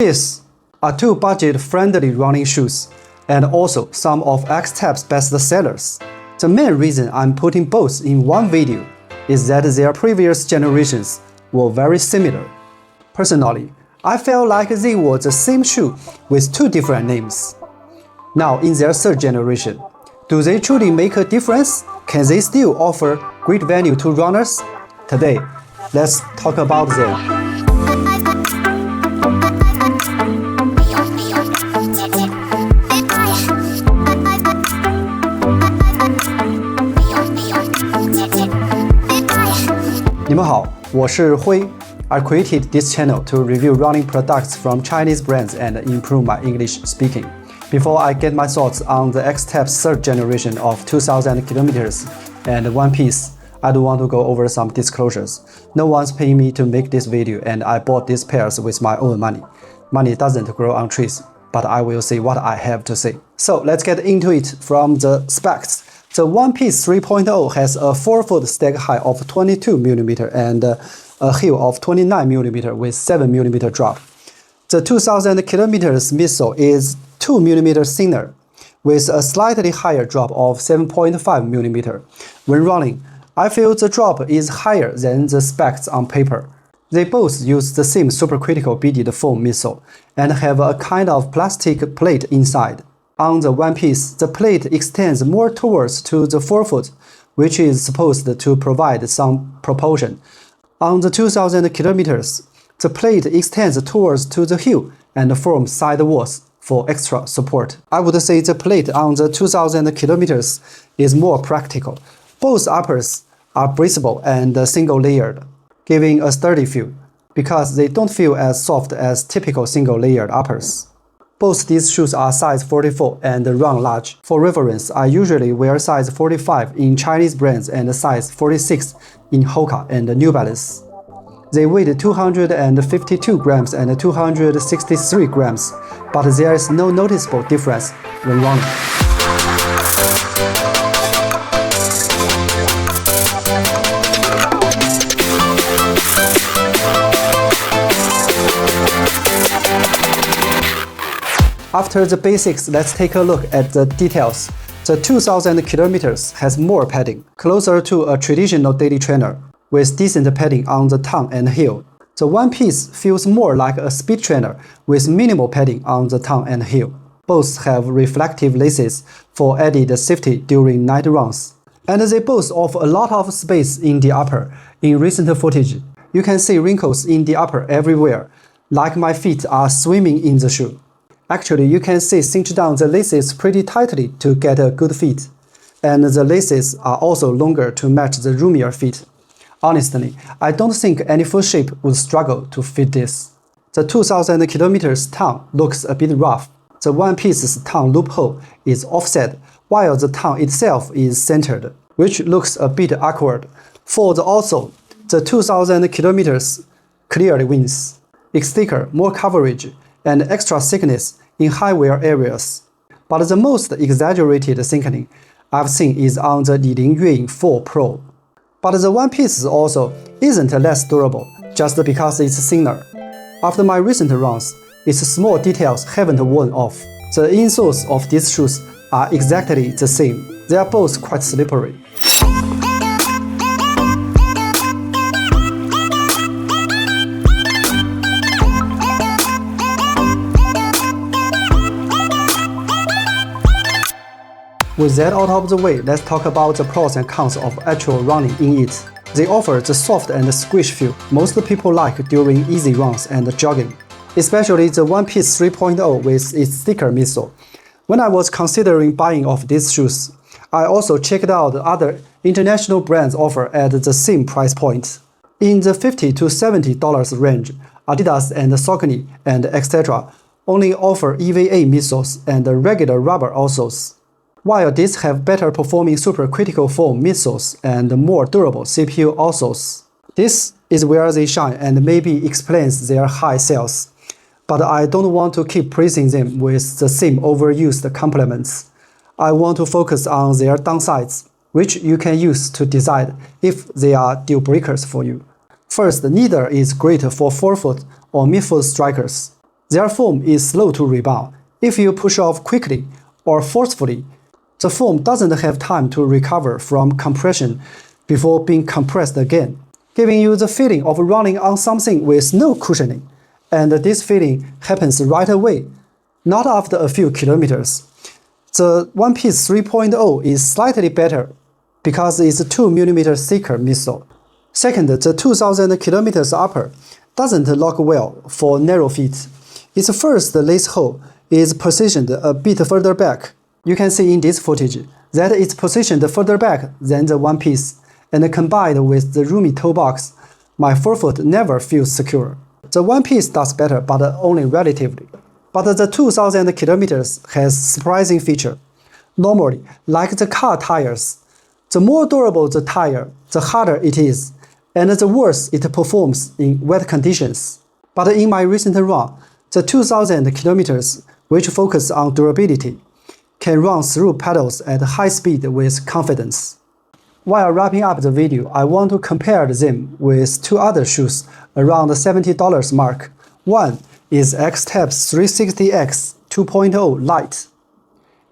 These are two budget-friendly running shoes, and also some of Xtep's best sellers. The main reason I'm putting both in one video is that their previous generations were very similar. Personally, I felt like they were the same shoe with two different names. Now in their third generation, do they truly make a difference? Can they still offer great value to runners? Today, let's talk about them. 你们好，我是辉。I created this channel to review running products from Chinese brands and improve my English speaking. Before I get my thoughts on the Xtep's third generation of 2,000 kilometers and one piece, I do want to go over some disclosures. No one's paying me to make this video, and I bought these pairs with my own money. Money doesn't grow on trees, but I will say what I have to say. So let's get into it from the specs. The One Piece 3.0 has a forefoot stack height of 22mm and a heel of 29mm with 7mm drop. The 2,000 kilometers midsole is 2mm thinner, with a slightly higher drop of 7.5mm. When running, I feel the drop is higher than the specs on paper. They both use the same supercritical beaded foam midsole and have a kind of plastic plate inside. On the One Piece, the plate extends more towards to the forefoot, which is supposed to provide some propulsion. On the 2,000 kilometers, the plate extends towards to the heel and forms side walls for extra support. I would say the plate on the 2,000 kilometers is more practical. Both uppers are breathable and single-layered, giving a sturdy feel, because they don't feel as soft as typical single-layered uppers. Both these shoes are size 44 and run large. For reference, I usually wear size 45 in Chinese brands and size 46 in Hoka and New Balance. They weigh 252 grams and 263 grams, but there is no noticeable difference when running. After the basics, let's take a look at the details. The 2,000 kilometers has more padding, closer to a traditional daily trainer, with decent padding on the tongue and heel. The One Piece feels more like a speed trainer with minimal padding on the tongue and heel. Both have reflective laces for added safety during night runs. And they both offer a lot of space in the upper. In recent footage, you can see wrinkles in the upper everywhere, like my feet are swimming in the shoe. Actually, you can see cinch down the laces pretty tightly to get a good fit. And the laces are also longer to match the roomier feet. Honestly, I don't think any foot shape would struggle to fit this. The 2,000 kilometers tongue looks a bit rough. The One Piece's tongue loophole is offset, while the tongue itself is centered, which looks a bit awkward. For the outsole, the 2,000 kilometers clearly wins. It's thicker, more coverage, and extra thickness in high wear areas. But the most exaggerated thickening I've seen is on the Li-ning Red 4 Pro. But the One Piece also isn't less durable just because it's thinner. After my recent runs, its small details haven't worn off. The insoles of these shoes are exactly the same. They are both quite slippery. With that out of the way, let's talk about the pros and cons of actual running in it. They offer the soft and squish feel most people like during easy runs and jogging, especially the One Piece 3.0 with its thicker midsole. When I was considering buying of these shoes, I also checked out other international brands offer at the same price point. In the $50 to $70 range, Adidas and Saucony and etc. only offer EVA midsoles and regular rubber outsoles, while these have better performing supercritical foam midsoles and more durable CPU outsoles. This is where they shine and maybe explains their high sales. But I don't want to keep praising them with the same overused compliments. I want to focus on their downsides, which you can use to decide if they are deal breakers for you. First, neither is great for forefoot or midfoot strikers. Their foam is slow to rebound. If you push off quickly or forcefully, the foam doesn't have time to recover from compression before being compressed again, giving you the feeling of running on something with no cushioning. And this feeling happens right away, not after a few kilometers. The One Piece 3.0 is slightly better because it's a 2mm thicker midsole. Second, the 2000 km upper doesn't lock well for narrow feet. Its first lace hole is positioned a bit further back. You can see in this footage that it's positioned further back than the One Piece, and combined with the roomy toe box, my forefoot never feels secure. The One Piece does better, but only relatively. But the 2000 km has surprising feature. Normally, like the car tires, the more durable the tire, the harder it is, and the worse it performs in wet conditions. But in my recent run, the 2000 km, which focus on durability, can run through pedals at high speed with confidence. While wrapping up the video, I want to compare them with two other shoes around the $70 mark. One is Xtep 360X 2.0 Lite.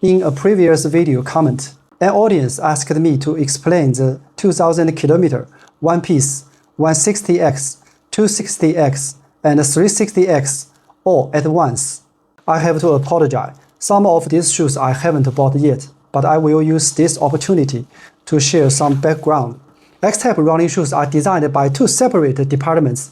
In a previous video comment, an audience asked me to explain the 2000 km One Piece 160X, 260X, and 360X all at once. I have to apologize. Some of these shoes I haven't bought yet, but I will use this opportunity to share some background. Xtep running shoes are designed by two separate departments,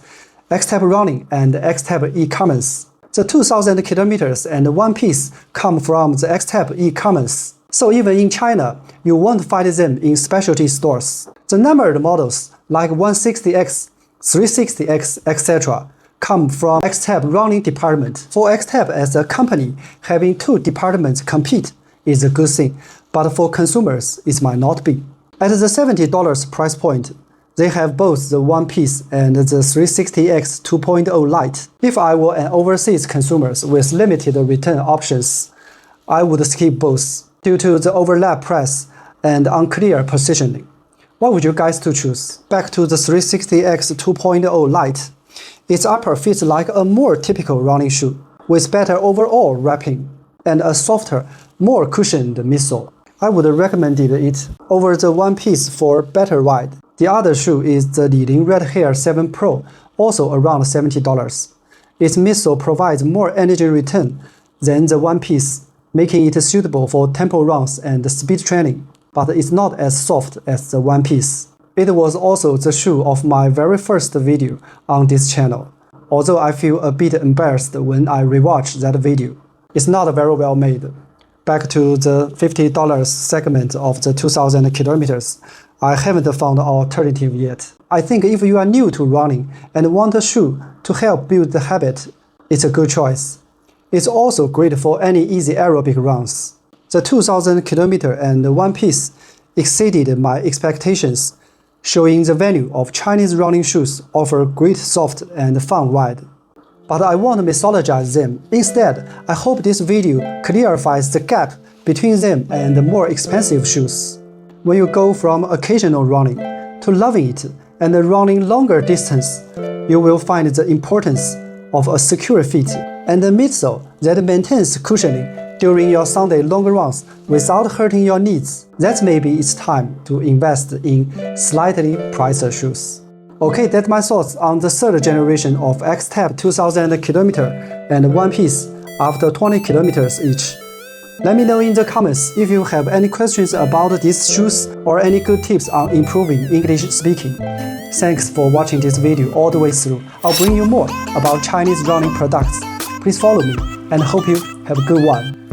Xtep Running and Xtep e-commerce. The 2000 km and One Piece come from the Xtep e-commerce. So even in China, you won't find them in specialty stores. The numbered models like 160X, 360X, etc. come from Xtep running department. For Xtep as a company, having two departments compete is a good thing, but for consumers, it might not be. At the $70 price point, they have both the One Piece and the 360X 2.0 Lite. If I were an overseas consumer with limited return options, I would skip both due to the overlap price and unclear positioning. What would you guys to choose? Back to the 360X 2.0 Lite. Its upper fits like a more typical running shoe, with better overall wrapping and a softer, more cushioned midsole. I would recommend it over the One Piece for better ride. The other shoe is the Li-ning Red Hare 7 Pro, also around $70. Its midsole provides more energy return than the One Piece, making it suitable for tempo runs and speed training, but it's not as soft as the One Piece. It was also the shoe of my very first video on this channel, although I feel a bit embarrassed when I rewatch that video. It's not very well made. Back to the $50 segment of the 2000 km, I haven't found an alternative yet. I think if you are new to running and want a shoe to help build the habit, it's a good choice. It's also great for any easy aerobic runs. The 2000 km and One Piece exceeded my expectations, showing the value of Chinese running shoes offer great soft and fun ride. But I won't mythologize them. Instead, I hope this video clarifies the gap between them and the more expensive shoes. When you go from occasional running to loving it and running longer distance, you will find the importance of a secure fit and a midsole that maintains cushioning during your Sunday long runs without hurting your knees. That maybe it's time to invest in slightly pricier shoes. Okay, that's my thoughts on the third generation of Xtep 2000 km and One Piece after 20 km each. Let me know in the comments if you have any questions about these shoes or any good tips on improving English speaking. Thanks for watching this video all the way through. I'll bring you more about Chinese running products. Please follow me and hope you have a good one.